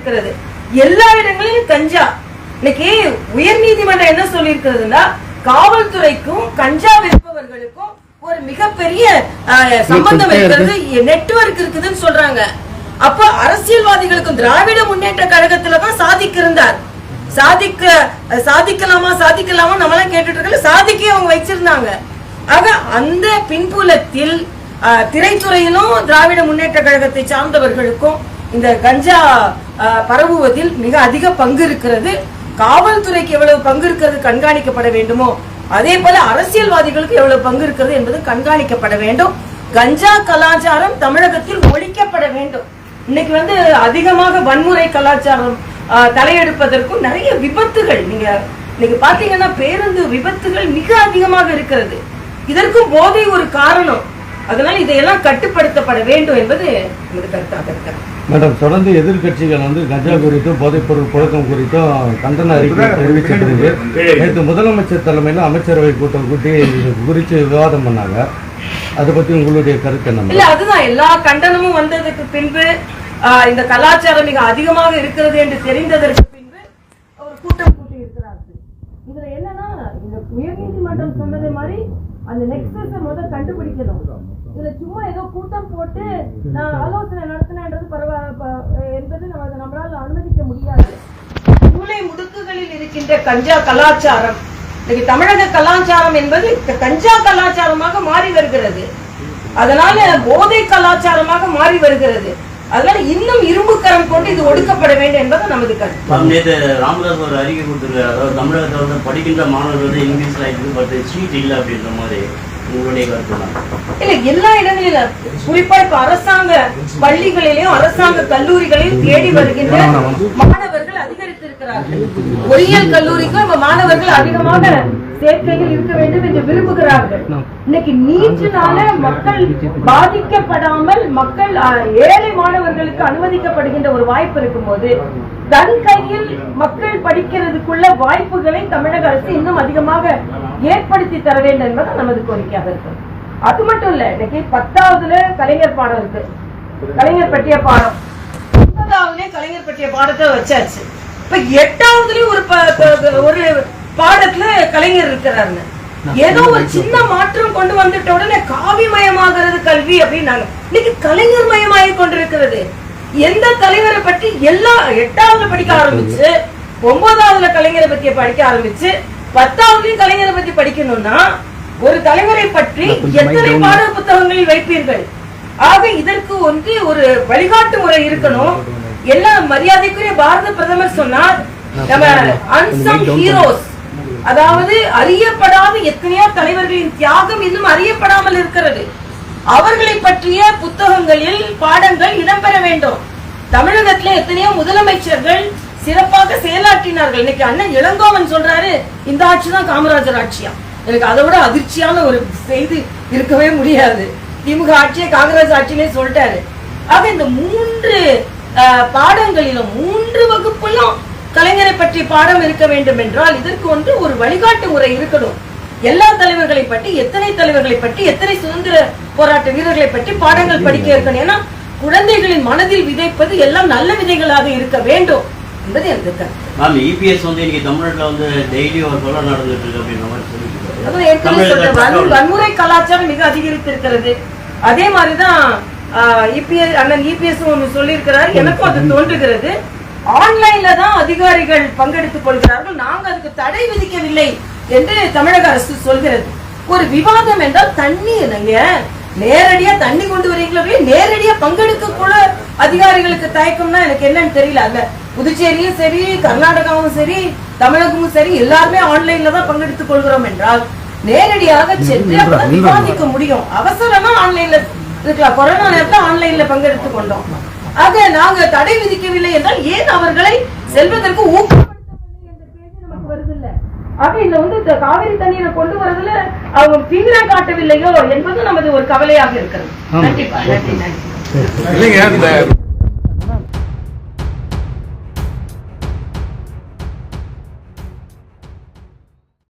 இருக்கிறது. எல்லா இடங்களிலும் கஞ்சா. இன்னைக்கு உயர் நீதிமன்றம் என்ன சொல்லி இருக்கிறதுனா, காவல்துறைக்கும் கஞ்சா விற்பவர்களுக்கும் ஒரு மிகப்பெரிய சம்பந்தம் இருக்கிறது, நெட்வொர்க் இருக்குதுன்னு சொல்றாங்க. அப்ப அரசியல்வாதிகளுக்கும் திராவிட முன்னேற்ற கழகத்துலதான் சாதிக்க இருந்தார். சாதிக்கலாமா நம்மளாம் கேட்டுட்டு இருக்கல, சாதிக்க அவங்க வச்சிருந்தாங்க. ஆக அந்த பின்புலத்தில் திரைத்துறையிலும் திராவிட முன்னேற்ற கழகத்தை சார்ந்தவர்களுக்கும் இந்த கஞ்சா பரவுவதில் மிக அதிக பங்கு இருக்கிறது. காவல்துறைக்கு எவ்வளவு பங்கு இருக்கிறது கண்காணிக்கப்பட வேண்டுமோ, அதே போல அரசியல்வாதிகளுக்கு எவ்வளவு பங்கு இருக்கிறது என்பது கண்காணிக்கப்பட வேண்டும். கஞ்சா கலாச்சாரம் தமிழகத்தில் ஒழிக்கப்பட வேண்டும். இன்னைக்கு அதிகமாக வன்முறை கலாச்சாரம் தலையெடுப்பதற்கும் நிறைய விபத்துகள், நீங்க இன்னைக்கு பாத்தீங்கன்னா பேருந்து விபத்துகள் மிக அதிகமாக இருக்கிறது. இதற்கும் போதை ஒரு காரணம். அதனால இதையெல்லாம் கட்டுப்படுத்தப்பட வேண்டும் என்பது நமது கருத்தாக இருக்கிறது. மேடம், தொடர்ந்து எதிர்கட்சிகள் கஞ்சா குறித்தும் போதைப்பொருள் புழக்கம் குறித்தும் கண்டன அறிக்கை தெரிவிச்சிருக்கு. நேற்று முதலமைச்சர் தலைமையில் அமைச்சரவை கூட்டம் கூட்டி குறித்து விவாதம் பண்ணாங்க. அதை பத்தி உங்களுடைய கருத்து என்ன? இல்ல, அதுதான் எல்லா கண்டனமும் வந்ததுக்கு பின்பு, இந்த கலாச்சாரம் மிக அதிகமாக இருக்கிறது என்று தெரிந்ததற்கு பின்பு ஒரு கூட்டம் கூட்டி இருக்கிறார்கள். இதுல என்னன்னா, இந்த உயர்நீதிமன்றம் சொன்னது மாதிரி அந்த நெக்ஸஸ முதல் கண்டுபிடிக்கணும். இதுல சும்மா ஏதோ கூட்டம் போட்டு நான் ஆலோசனை நடத்தினது என்பது நம்மளால அனுமதிக்க முடியாது. மூலை முடுக்குகளில் இருக்கின்ற கஞ்சா கலாச்சாரம், இன்னைக்கு தமிழக கலாச்சாரம் என்பது கஞ்சா கலாச்சாரமாக மாறி வருகிறது. அதனால போதை கலாச்சாரமாக மாறி வருகிறது. அதனால இன்னும் இரும்பு கரம் கொண்டு இது ஒடுக்கப்பட வேண்டும் என்பது நமது கருத்து. ராமதாஸ் ஒரு அறிக்கை கொடுத்திருக்காரு. அதாவது தமிழகத்தில் படிக்கின்ற மாணவர்கள் இங்கிலீஷ்ல இருக்கு, சீட் இல்லை அப்படின்ற மாதிரி உங்களுடைய கருத்து? இல்ல, எல்லா இடங்களிலும் குறிப்பா இப்ப அரசாங்க பள்ளிகளிலும் அரசாங்க கல்லூரிகளையும் தேடி வருகின்ற மாணவர்கள் அதிகரித்திருக்கிறார்கள். பொறியியல் கல்லூரிக்கும் இப்ப மாணவர்கள் அதிகமாக சேர்க்கைகள் இருக்க வேண்டும் என்று விரும்புகிறார்கள். இன்னைக்கு நீட்டினால மக்கள் பாதிக்கப்படாமல் மக்கள் ஏழை மாணவர்களுக்கு அனுமதிக்கப்படுகின்ற ஒரு வாய்ப்பு இருக்கும் போது தன் கையில் மக்கள் படிக்கிறதுக்குள்ள வாய்ப்புகளை தமிழக அரசு இன்னும் அதிகமாக ஏற்படுத்தி தர வேண்டும் என்பது நமது கோரிக்கையாக இருக்கு. அது மட்டும் இல்ல, இன்னைக்கு 10வதுல கலைஞர் பாடம் இருக்கு, கலைஞர் பற்றிய பாடம். 9வதுல கலைஞர் பற்றிய பாடத்தை வச்சாச்சு. இப்ப 8வதுலயும் ஒரு பாடத்துல கலைஞர் இருக்கிறாருன்னு ஏதோ ஒரு சின்ன மாற்றம் கொண்டு வந்துட்ட உடனே காவிமயமாகிறது கல்வி அப்படின்னாங்க. இன்னைக்கு கலைஞர் மயமாகி கொண்டிருக்கிறது. எந்த தலைவரை பற்றி எல்லா 8வதுல படிக்க ஆரம்பிச்சு, 9வதுல கலைஞரை பத்தி படிக்க ஆரம்பிச்சு, 10வதுலயும் கலைஞரை பத்தி படிக்கணும்னா ஒரு தலைவரை பற்றி எத்தனை பாட புத்தகங்களில் வைப்பீர்கள்? ஆக இதற்கு ஒரு வழிகாட்டு முறை இருக்கணும். எல்லா மரியாதைக்குரிய பாரத பிரதமர் சொன்னார், நம்ம அன்சங் ஹீரோஸ், அதாவது அறியப்படாத எத்தனையோ தலைவர்களின் தியாகம் இன்னும் அறியப்படாமல் இருக்கிறது. அவர்களை பற்றிய புத்தகங்களில் பாடங்கள் இடம்பெற வேண்டும். தமிழகத்துல எத்தனையோ முதலமைச்சர்கள் சிறப்பாக செயலாற்றினார்கள். இன்னைக்கு அண்ணன் இளங்கோவன் சொல்றாரு, இந்த ஆட்சி தான் காமராஜர் ஆட்சியா. எனக்கு அதை விட அதிர்ச்சியான ஒரு செய்தி இருக்கவே முடியாது. திமுக ஆட்சியை காங்கிரஸ் ஆட்சியிலே சொல்லிட்டாரு. ஆக இந்த 3 பாடங்களிலும் 3 வகுப்பிலும் கலைஞரை பற்றி பாடம் இருக்க வேண்டும் என்றால் இதற்கு ஒரு வழிகாட்டு முறை இருக்கணும். எல்லா தலைவர்களை பற்றி, எத்தனை தலைவர்களை பற்றி, எத்தனை சுதந்திர போராட்ட வீரர்களை பற்றி பாடங்கள் படிக்க இருக்கணும். ஏன்னா குழந்தைகளின் மனதில் விதைப்பது எல்லாம் நல்ல விதைகளாக இருக்க வேண்டும் என்பது எனக்கு கருத்து. வன்முறை கலாச்சாரம் மிக அதிகரித்திருக்கிறது. அதே மாதிரிதான் அண்ணன் இபிஎஸ் ஒன்று சொல்லியிருக்கிறார். எனக்கும் அது தோன்றுகிறது. ஆன்லைன்ல தான் அதிகாரிகள் பங்கெடுத்துக் கொள்கிறார்கள், நாங்க அதுக்கு தடை விதிக்கவில்லை என்று தமிழக அரசு சொல்கிறது. ஒரு விவாதம் என்றால் தண்ணி, நீங்க நேரடியா தண்ணி கொண்டு வரீங்களோ, நேரடியா பங்கெடுக்க கூட அதிகாரிகளுக்கு தயக்கம்னா எனக்கு என்னன்னு தெரியல. அல்ல, புதுச்சேரியும் சரி, கர்நாடகாவும் சரி, தமிழகமும் சரி, எல்லாருமே ஆன்லைன்ல தான் பங்கெடுத்துக் கொள்கிறோம் என்றால் நேரடியாக சென்று விவாதிக்க முடியும். அவசரமா ஆன்லைன்ல இருக்கலாம். கொரோனா நேரத்தில் ஆன்லைன்ல பங்கெடுத்துக் கொண்டோம். ஆக நாங்க தடை விதிக்கவில்லை என்றால் ஏன் அவர்களை செல்வதற்கு ஊக்கப்படுத்தவில்லை என்ற கேள்வி நமக்கு வருதில்லை. ஆக இந்த காவிரி தண்ணீரை கொண்டு வரதுல அவங்க தீவிரம் காட்டவில்லையோ என்பது நமது ஒரு கவலையாக இருக்கிறது. நன்றி.